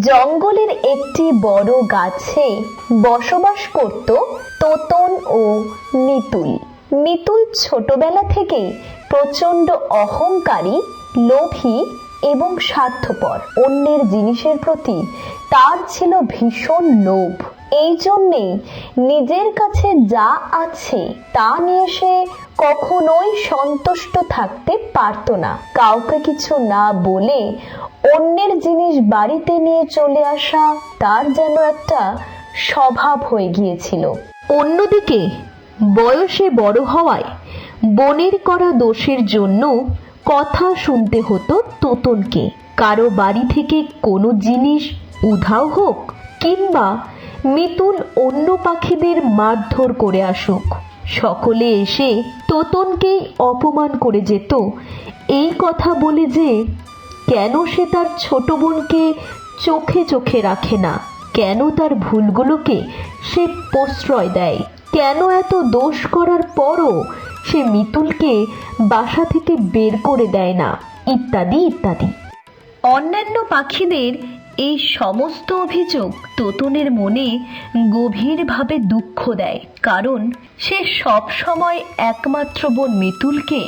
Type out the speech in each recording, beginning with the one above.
জঙ্গলের একটি বড় গাছে বসবাস করত তোতন ও মিতুল। মিতুল ছোটবেলা থেকেই প্রচণ্ড অহংকারী, লোভী এবং স্বার্থপর। অন্যের জিনিসের প্রতি তার ছিল ভীষণ লোভ। এই জন্যেই নিজের কাছে যা আছে তা নিয়ে সে কখনোই সন্তুষ্ট থাকতে পারত না। কাউকে কিছু না বলে অন্যের জিনিস বাড়িতে নিয়ে চলে আসা তার যেন একটা স্বভাব হয়ে গিয়েছিল। অন্যদিকে বয়সে বড় হওয়ায় বোনের করা দোষের জন্য কথা শুনতে হতো তোতনকে। কারো বাড়ি থেকে কোনো জিনিস উধাও হোক কিংবা মিতুল অন্য পাখিদের মারধর করে আসুক, সকলে এসে তোতনকেই অপমান করে যেত, এই কথা বলে যে কেন সে তার ছোট বোনকে চোখে চোখে রাখে না, কেন তার ভুলগুলোকে সে প্রশ্রয় দেয়, কেন এত দোষ করার পরও সে মিতুলকে বাসা থেকে বের করে দেয় না, ইত্যাদি ইত্যাদি। অন্যান্য পাখিদের এই সমস্ত অভিযোগ তোতনের মনে গভীরভাবে দুঃখ দেয়, কারণ সে সব সময় একমাত্র বোন মিতুলকে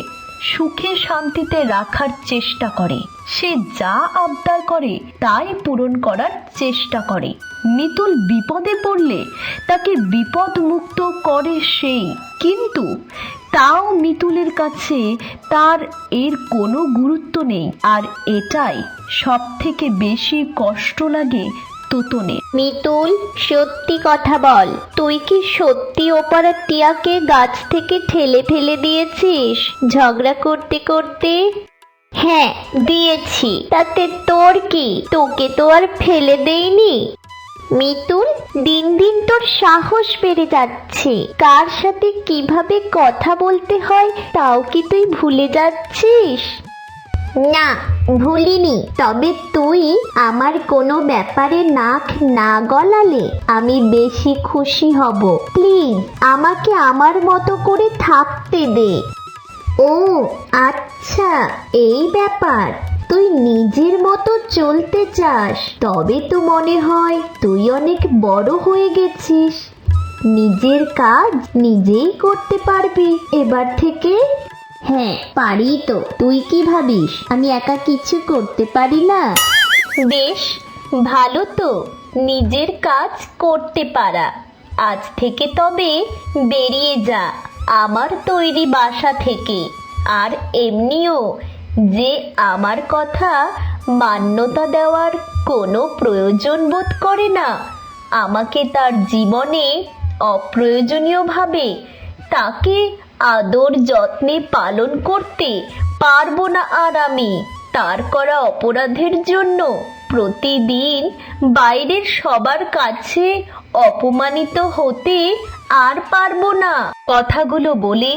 সুখে শান্তিতে রাখার চেষ্টা করে। সে যা আবদার করে তাই পূরণ করার চেষ্টা করে। মিতুল বিপদে পড়লে তাকে বিপদ মুক্ত করে সেই, কিন্তু তাও মিতুলের কাছে তার এর কোনো গুরুত্ব নেই। আর এটাই সব থেকে বেশি কষ্ট লাগে তোতনের। মিতুল, সত্যি কথা বল, তুই কি সত্যি ওপাড়ার টিয়াকে গাছ থেকে ঠেলে ফেলে দিয়েছিস ঝগড়া করতে করতে? হ্যাঁ দিয়েছি, তাতে তোর কি? তোকে তো আর ফেলে দেইনি। মিতুল, দিন দিন তোর সাহস বেড়ে যাচ্ছে। কার সাথে কিভাবে কথা বলতে হয় তাও কি তুই ভুলে যাচ্ছিস? না, ভুলিনি। তবে তুই আমার কোনো ব্যাপারে নাক না গলালে আমি বেশি খুশি হব। প্লিজ আমাকে আমার মতো করে থাকতে দে। ও আচ্ছা, এই ব্যাপার। তুই নিজের মতো চলতে চাস, তবে তো মনে হয় তুই অনেক বড় হয়ে গেছিস। নিজের কাজ নিজেই করতে পারবি এবার থেকে। হ্যাঁ পারি তো। তুই কি ভাবিস আমি একা কিছু করতে পারি না? বেশ ভালো তো নিজের কাজ করতে পারা। আজ থেকে তবে বেরিয়ে যা আমার তৈরি বাসা থেকে। আর এমনিও যে আমার কথা মান্যতা দেওয়ার কোনো প্রয়োজন বোধ করে না, আমাকে তার জীবনে অপ্রয়োজনীয় ভাবে তাকে আদর যত্নে পালন করতে পারবো না। আর আমি তার করা অপরাধের জন্য প্রতিদিন বাইরের সবার কাছে অপমানিত হতে আর পারবো না। কথাগুলো বলে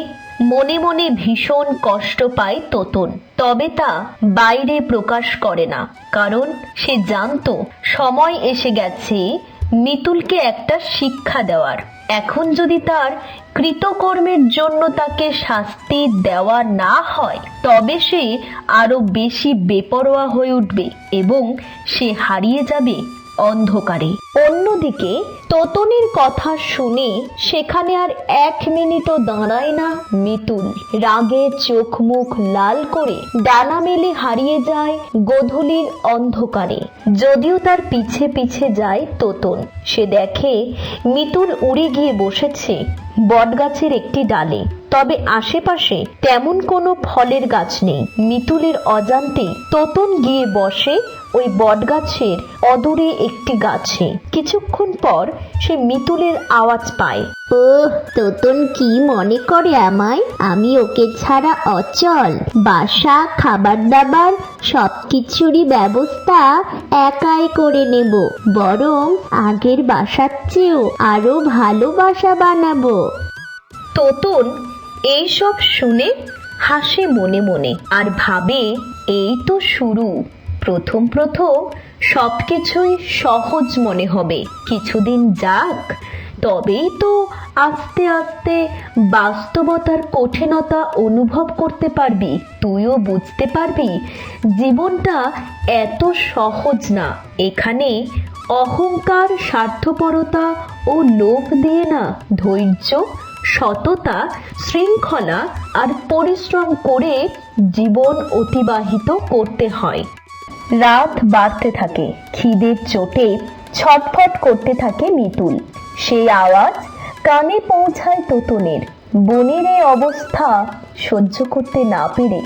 মনে মনে ভীষণ কষ্ট পায় তোতন, তবে তা বাইরে প্রকাশ করে না, কারণ সে জানতো সময় এসে গেছে মিতুলকে একটা শিক্ষা দেওয়ার। এখন যদি তার কৃতকর্মের জন্য তাকে শাস্তি দেওয়া না হয় তবে সে আরো বেশি বেপরোয়া হয়ে উঠবে এবং সে হারিয়ে যাবে অন্ধকারে। অন্যদিকে তোতনের কথা শুনে সেখানে আর 1 মিনিটও দাঁড়ায় না মিতুল। রাগে চোখ মুখ লাল করে ডানা মেলে হারিয়ে যায় গোধূলির অন্ধকারে। যদিও তার পিছে পিছে যায় তোতন, সে দেখে মিতুল উড়ে গিয়ে বসেছে বটগাছের একটি ডালে, তবে আশেপাশে তেমন কোনো ফলের গাছ নেই। মিতুলের অজান্তে তোতন গিয়ে বসে ওই বটগাছের অদূরে একটি গাছে। কিছুক্ষণ পর সে মিতুলের আওয়াজ পায়। ও, তোতন কি মনে করে আমায়? আমি ওকে ছাড়া অচল। বাসা, খাবার দাবার সবকিছুরই ব্যবস্থা একাই করে নেব। বরং আগের বাসার চেয়েও আরো ভালো বাসা বানাবো। তোতন এইসব শুনে হাসে মনে মনে আর ভাবে, এই তো শুরু। প্রথম প্রথম সবকিছুই সহজ মনে হবে, কিছুদিন যাক, তবেই তো আস্তে আস্তে বাস্তবতার কঠিনতা অনুভব করতে পারবি, তুইও বুঝতে পারবি জীবনটা এত সহজ না। এখানে অহংকার, স্বার্থপরতা ও লোভ দিয়ে না, ধৈর্য, সততা, শৃঙ্খলা আর পরিশ্রম করে জীবন অতিবাহিত করতে হয়। রাত বাড়তে থাকে, খিদের চোটে ছটফট করতে থাকে মিতুল। সেই আওয়াজ কানে পৌঁছায় তোতনের। বনের এই অবস্থা সহ্য করতে না পেরে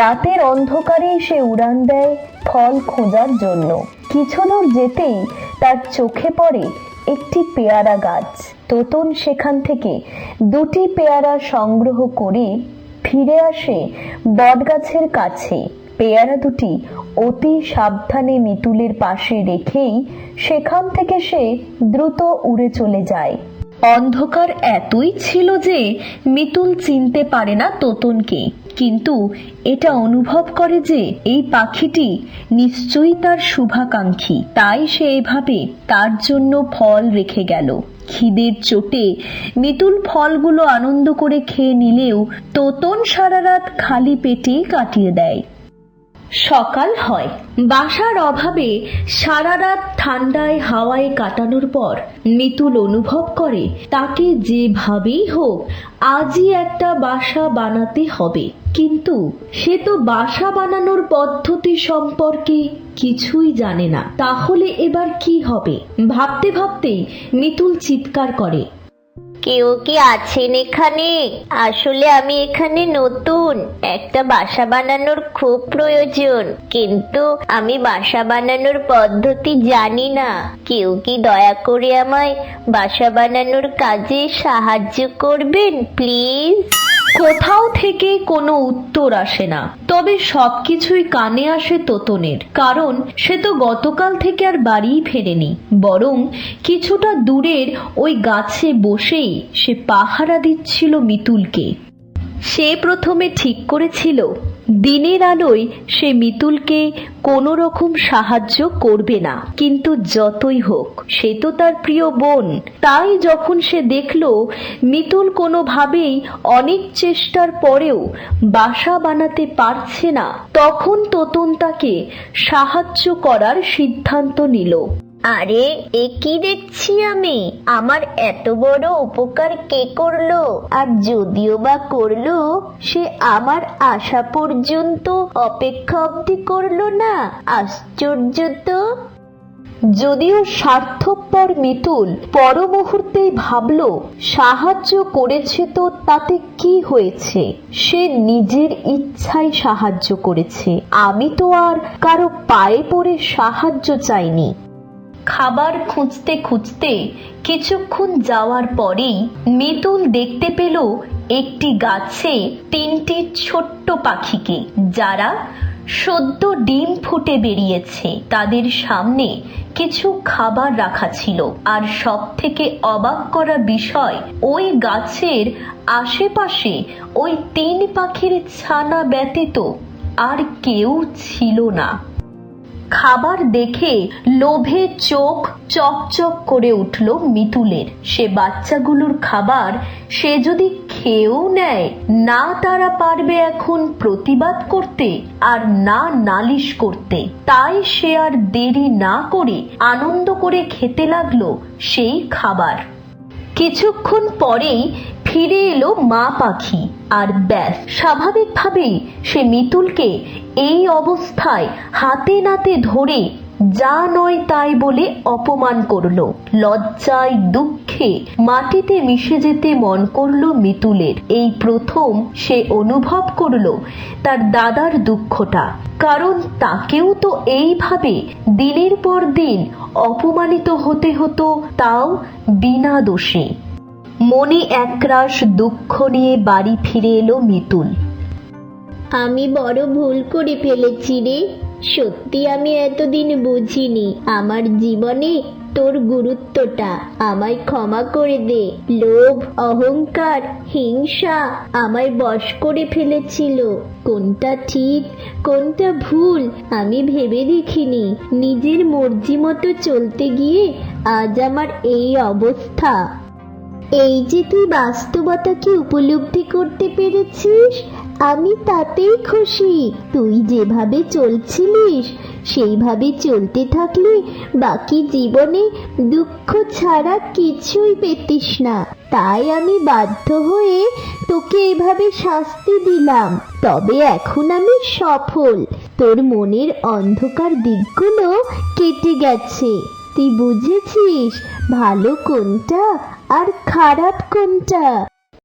রাতের অন্ধকারে সে উড়ান দেয় ফল খোঁজার জন্য। কিছু দূর যেতেই তার চোখে পড়ে একটি পেয়ারা গাছ। তোতন সেখান থেকে দুটি পেয়ারা সংগ্রহ করে ফিরে আসে বটগাছের কাছে। পেয়ারা দুটি অতি সাবধানে মিতুলের পাশে রেখেই সেখান থেকে সে দ্রুত উড়ে চলে যায়। অন্ধকার এতই ছিল যে মিতুল চিনতে পারে না তোতনকে, কিন্তু এটা অনুভব করে যে এই পাখিটি নিশ্চয়ই তার শুভাকাঙ্ক্ষী। তাই সে এভাবে তার জন্য ফল রেখে গেল। খিদের চোটে মিতুল ফলগুলো আনন্দ করে খেয়ে নিলেও তোতন সারা রাত খালি পেটেই কাটিয়ে দেয়। সকাল হয়। বাসার অভাবে সারা রাত ঠান্ডায় হাওয়ায় কাটানোর পর মিতুল অনুভব করে তাকে যেভাবেই হোক আজই একটা বাসা বানাতে হবে। কিন্তু সে তো বাসা বানানোর পদ্ধতি সম্পর্কে কিছুই জানে না। তাহলে এবার কি হবে? ভাবতে ভাবতেই মিতুল চিৎকার করে, কেউ কি আছেন এখানে? আসলে আমি এখানে নতুন, একটা বাসা বানানোর খুব প্রয়োজন, কিন্তু আমি বাসা বানানোর পদ্ধতি জানি না। কেউ কি দয়া করে আমায় বাসা বানানোর কাজে সাহায্য করবেন প্লিজ? কোথাও থেকে কোনো উত্তর আসে না। তবে সবকিছুই কানে আসে তোতনের, কারণ সে তো গতকাল থেকে আর বাড়িই ফেরেনি, বরং কিছুটা দূরের ওই গাছে বসেই সে পাহারা দিচ্ছিল মিতুলকে। সে প্রথমে ঠিক করেছিল দিনের আলোয় সে মিতুলকে কোনো রকম সাহায্য করবে না, কিন্তু যতই হোক সে তো তার প্রিয় বোন। তাই যখন সে দেখল মিতুল কোনোভাবেই অনেক চেষ্টার পরেও বাসা বানাতে পারছে না, তখন তোতন তাকে সাহায্য করার সিদ্ধান্ত নিল। আরে এ কি দেখছি আমি? আমার এত বড় উপকার কে করলো? আর যদিও বা করলো, সে আমার আসা পর্যন্ত অপেক্ষা অবধি করলো না। আশ্চর্য তো। যদিও স্বার্থপর মিতুল পর মুহূর্তেই ভাবল সাহায্য করেছে তো তাতে কি হয়েছে, সে নিজের ইচ্ছায় সাহায্য করেছে। আমি তো আর কারো পায়ে পড়ে সাহায্য চাইনি। খাবার খুঁজতে খুঁজতে কিছুক্ষণ যাওয়ার পরেই মিতুল দেখতে পেল একটি গাছে তিনটি ছোট্ট পাখিকে, যারা সদ্য ডিম ফুটে বেরিয়েছে। তাদের সামনে কিছু খাবার রাখা ছিল, আর সব থেকে অবাক করা বিষয়, ওই গাছের আশেপাশে ওই তিন পাখির ছানা ব্যতীত আর কেউ ছিল না। খাবার দেখে লোভে চোখ চকচক করে উঠল মিতুলের। সে বাচ্চাগুলোর খাবার সে যদি খেয়েও নেয়, না তারা পারবে এখন প্রতিবাদ করতে আর না নালিশ করতে। তাই সে আর দেরি না করে আনন্দ করে খেতে লাগলো সেই খাবার। কিছুক্ষণ পরেই ফিরে এলো মা পাখি, আর ব্যাস স্বাভাবিকভাবেই সে মিতুলকে এই অবস্থায় হাতে নাতে ধরে যা নয় তাই বলে অপমান করলো। লজ্জায় দুঃখে মাটিতে মিশে যেতে মন করলো মিতুলের। এই প্রথম সে অনুভব করলো তার দাদার দুঃখটা, কারণ তাকেও তো এইভাবে দিনের পর দিন অপমানিত হতে হতো, তাও বিনা দোষে। মনে একরাশ দুঃখ নিয়ে বাড়ি ফিরে এলো মিতুল। আমি বড় ভুল করে ফেলেছি রে। সত্যি আমি এতদিন বুঝিনি আমার জীবনে তোর গুরুত্বটা। আমায় ক্ষমা করে দে। লোভ, অহংকার, হিংসা আমায় বশ করে ফেলেছিল। কোনটা ঠিক কোনটা ভুল আমি ভেবে দেখিনি। নিজের মর্জি মতো চলতে গিয়ে আজ আমার এই অবস্থা। এই যে তুই বাস্তবতাকে উপলব্ধি করতে পেরেছিস, আমি তাতেই খুশি। তুই যেভাবে চলছিলিস সেইভাবে চলতে থাকলে বাকি জীবনে দুঃখ ছাড়া কিছুই পেতিস না। তাই আমি বাধ্য হয়ে তোকে এভাবে শাস্তি দিলাম। তবে এখন আমি সফল, তোর মনের অন্ধকার দিকগুলো কেটে গেছে। তুই বুঝেছিস ভালো কোনটা আর খারাপ কোনটা।